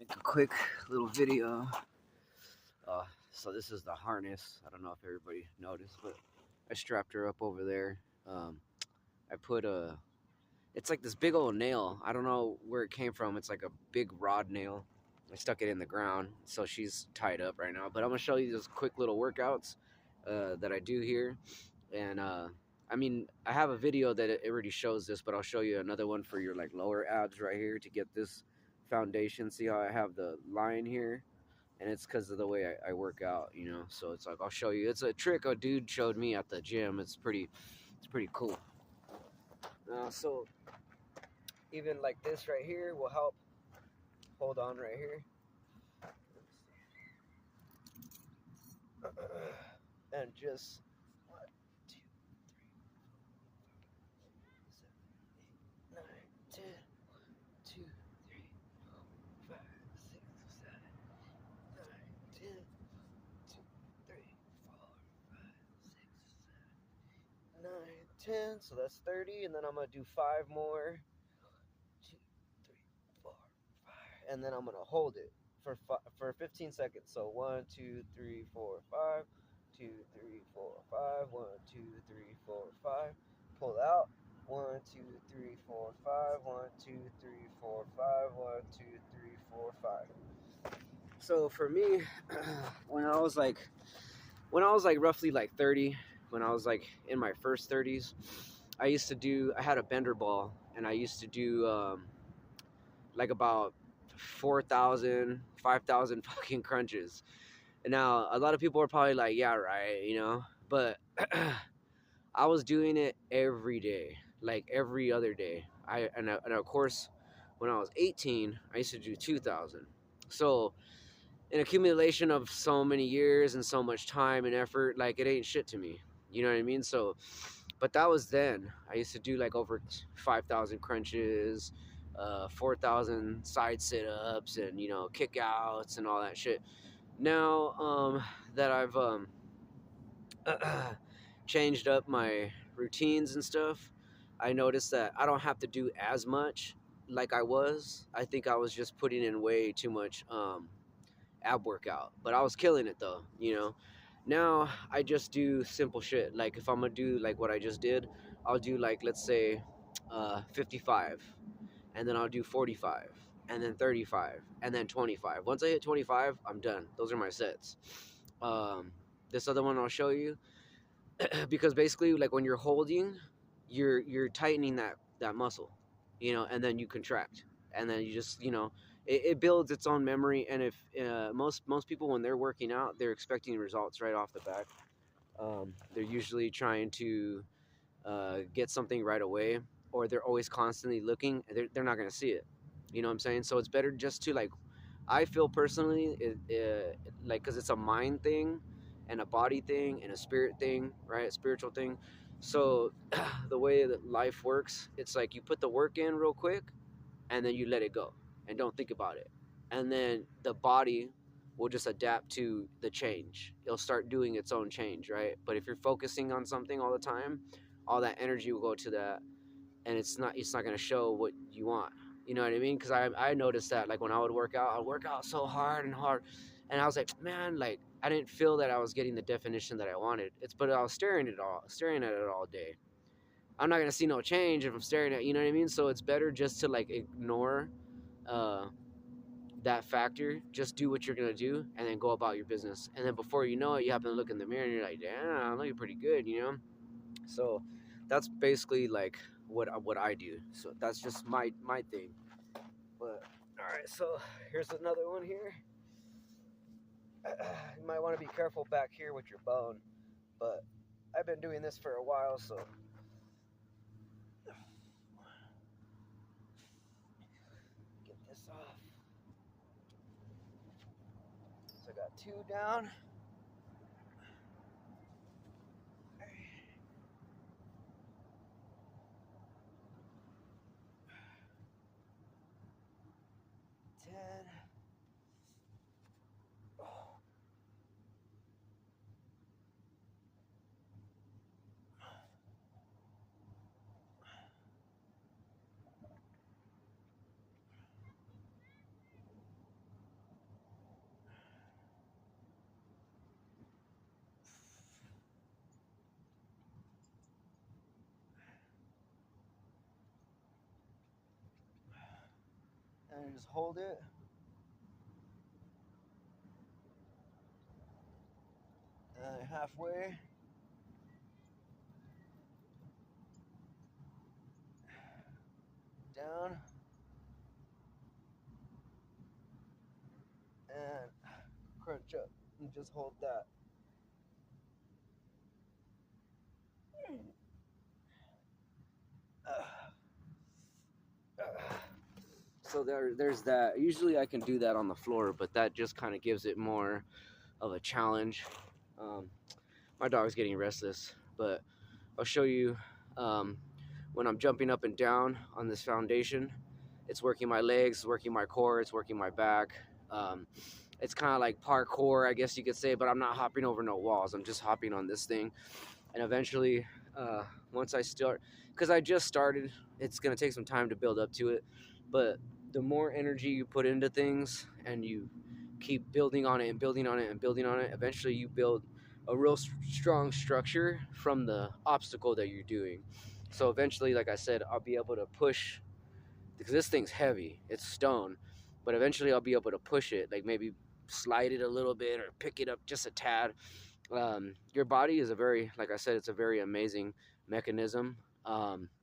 Make a quick little video. So this is the harness. I don't know if everybody noticed, but I strapped her up over there. I put it's like this big old nail. I don't know where it came from. It's like a big rod nail. I stuck it in the ground, so she's tied up right now. But I'm gonna show you those quick little workouts that I do here. And I mean, I have a video that it already shows this, but I'll show you another one for your like lower abs right here to get this foundation. See how I have the line here? And it's because of the way I work out, you know. So it's like I'll show you. It's a trick a dude showed me at the gym. It's pretty cool. So even like this right here will help. Hold on right here. And just 1, 2, 3, 4, 5, 6, 7, 8, 9, 10, 2, 3, 4, 5, 6, 7, 9, 10, 2, 3, 4, 5, 6, 7, 9, 10. So that's 30, and then I'm gonna do 5 more. 2, 3, 4, 5, and then I'm gonna hold it for 15 seconds. So 1, 2, 3, 4, 5. 2, 3, 4, 5. 1, 2, 3, 4, 5. Pull out. 1, 2, 3, 4, 5. 1, 2, 3, 4, 5. 1, 2, 3, 4, 5. So for me, when I was like roughly like 30, when I was like in my first 30s, I had a bender ball, and I used to do like about 4,000, 5,000 fucking crunches. And now a lot of people are probably like, yeah, right, you know, but I was doing it every day, like every other day. And of course, when I was 18, I used to do 2,000. So an accumulation of so many years and so much time and effort, like it ain't shit to me. You know what I mean? So, but that was then. I used to do like over 5,000 crunches, 4,000 side sit-ups, and kickouts and all that shit. Now that I've changed up my routines and stuff, I noticed that I don't have to do as much like I was. I think I was just putting in way too much ab workout, but I was killing it though. Now I just do simple shit. Like if I'm gonna do like what I just did, I'll do like, let's say 55, and then I'll do 45, and then 35, and then 25. Once I hit 25, I'm done. Those are my sets. um, this other one I'll show you, because basically like when you're holding, you're tightening that muscle, and then you contract, and then you just it builds its own memory. And if most people, when they're working out, they're expecting results right off the bat. They're usually trying to get something right away, or they're always constantly looking. They're not going to see it. You know what I'm saying? So it's better just to, like, I feel personally, like, because it's a mind thing and a body thing and a spirit thing, right? A spiritual thing. So the way that life works, it's like you put the work in real quick, and then you let it go and don't think about it. And then the body will just adapt to the change. It'll start doing its own change, right? But if you're focusing on something all the time, all that energy will go to that, and it's not going to show what you want. You know what I mean? Because I noticed that, like, when I would work out, I'd work out so hard and hard, and I was like, man, like, I didn't feel that I was getting the definition that I wanted. But I was staring at it all day. I'm not gonna see no change if I'm staring at, you know what I mean? So it's better just to, like, ignore uh, that factor. Just do what you're gonna do, and then go about your business. And then before you know it, you happen to look in the mirror and you're like, damn, I'm looking pretty good, you know? So that's basically like what I do. So that's just my thing. But all right, so here's another one here. You might want to be careful back here with your bone, but I've been doing this for a while, so get this off. So I got 2 down. 10. Oh. and just hold it. And halfway. Down. And crunch up and just hold that. So there's that. Usually I can do that on the floor, but that just kind of gives it more of a challenge. My dog's getting restless, but I'll show you when I'm jumping up and down on this foundation. It's working my legs, working my core, it's working my back. It's kind of like parkour, I guess you could say, but I'm not hopping over no walls. I'm just hopping on this thing. And eventually, once I start, because I just started, it's going to take some time to build up to it. But the more energy you put into things and you keep building on it and building on it and building on it, eventually you build a real strong structure from the obstacle that you're doing. So eventually, like I said, I'll be able to push, because this thing's heavy, it's stone, but eventually I'll be able to push it, like maybe slide it a little bit or pick it up just a tad. Your body is a very, like I said, it's a very amazing mechanism.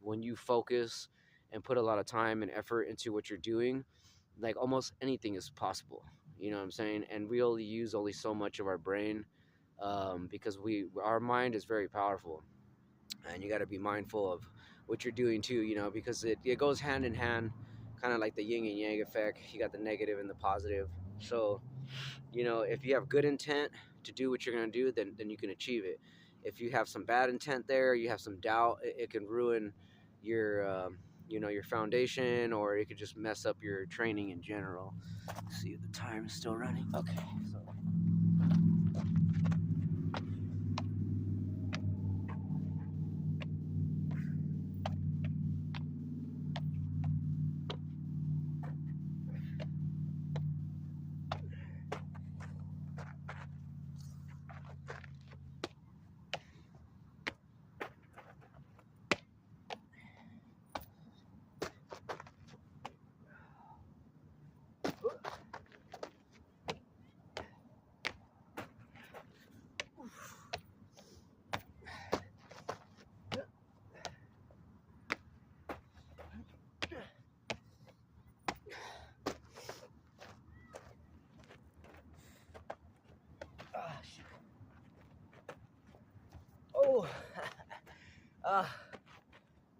When you focus and put a lot of time and effort into what you're doing, like almost anything is possible. You know what I'm saying? And we only use only so much of our brain, because our mind is very powerful, and you got to be mindful of what you're doing too. You know, because it goes hand in hand, kind of like the yin and yang effect. You got the negative and the positive. So, you know, if you have good intent to do what you're going to do, then you can achieve it. If you have some bad intent there, you have some doubt, it can ruin your your foundation, or it could just mess up your training in general. Let's see if the time is still running. Okay, so oh,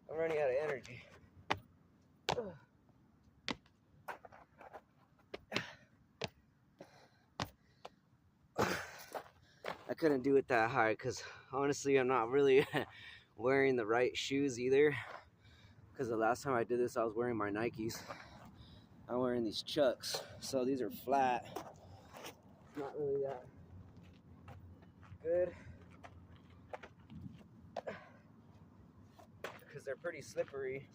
I'm running out of energy. I couldn't do it that high because honestly I'm not really wearing the right shoes either, because the last time I did this I was wearing my Nikes. I'm wearing these Chucks, so these are flat, not really that good because they're pretty slippery.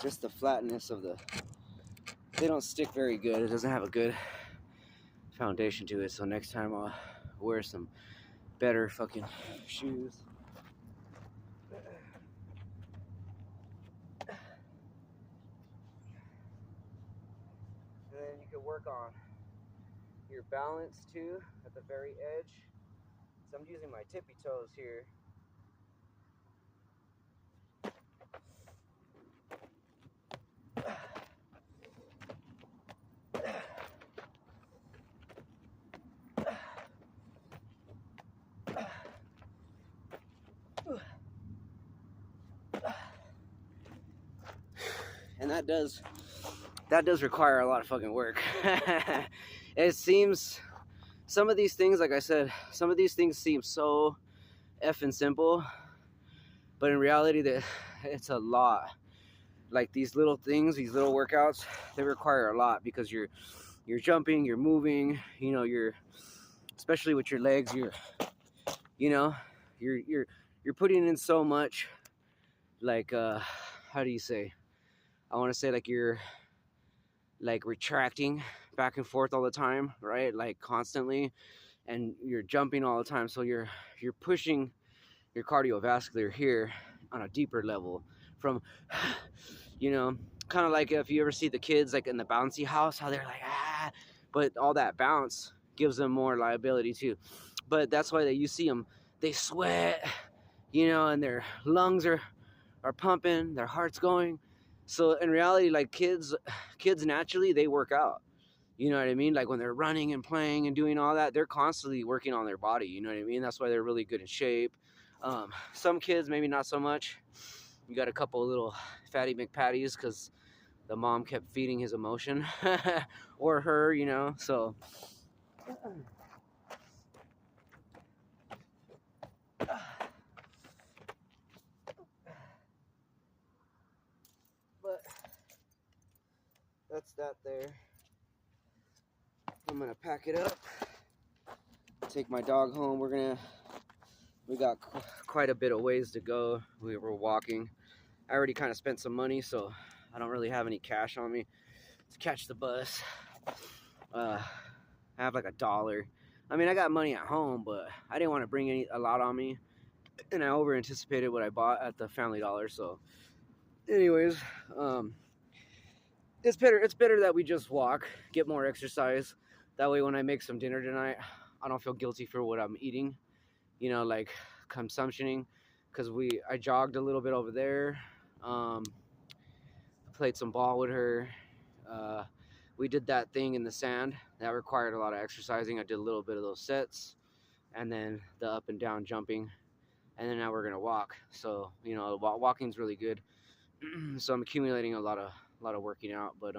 Just the flatness of they don't stick very good. It doesn't have a good foundation to it, so next time I'll wear some better fucking shoes. And then you can work on your balance too at the very edge. So I'm using my tippy toes here. And that does require a lot of fucking work. It seems, some of these things, like I said, some of these things seem so effing simple, but in reality it's a lot. Like these little things, these little workouts, they require a lot, because you're jumping, you're moving, you know, you're, especially with your legs, you're putting in so much, like how do you say, I want to say, like you're like retracting back and forth all the time, right? Like constantly, and you're jumping all the time, so you're pushing your cardiovascular here on a deeper level, from you know, kind of like if you ever see the kids like in the bouncy house, how they're like, ah, but all that bounce gives them more liability too. But that's why you see them, they sweat, you know, and their lungs are pumping, their heart's going. So in reality, like kids naturally, they work out. You know what I mean? Like when they're running and playing and doing all that, they're constantly working on their body. You know what I mean? That's why they're really good in shape. Some kids, maybe not so much. You got a couple of little fatty McPatties because the mom kept feeding his emotion or her, you know. So but that's that there. I'm gonna pack it up, take my dog home. We got quite a bit of ways to go. We were walking. I already kind of spent some money, so I don't really have any cash on me to catch the bus. I have like $1. I mean, I got money at home, but I didn't want to bring a lot on me, and I over anticipated what I bought at the Family Dollar. So anyways, it's better that we just walk, get more exercise. That way when I make some dinner tonight, I don't feel guilty for what I'm eating, you know, like consumptioning, because I jogged a little bit over there, played some ball with her. We did that thing in the sand that required a lot of exercising. I did a little bit of those sets, and then the up and down jumping, and then now we're gonna walk. So you know, walking's really good. So I'm accumulating a lot of working out. But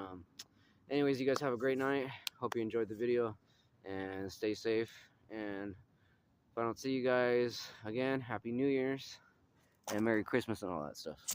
anyways, you guys have a great night. Hope you enjoyed the video, and stay safe. And if I don't see you guys again, Happy New Year's and Merry Christmas and all that stuff.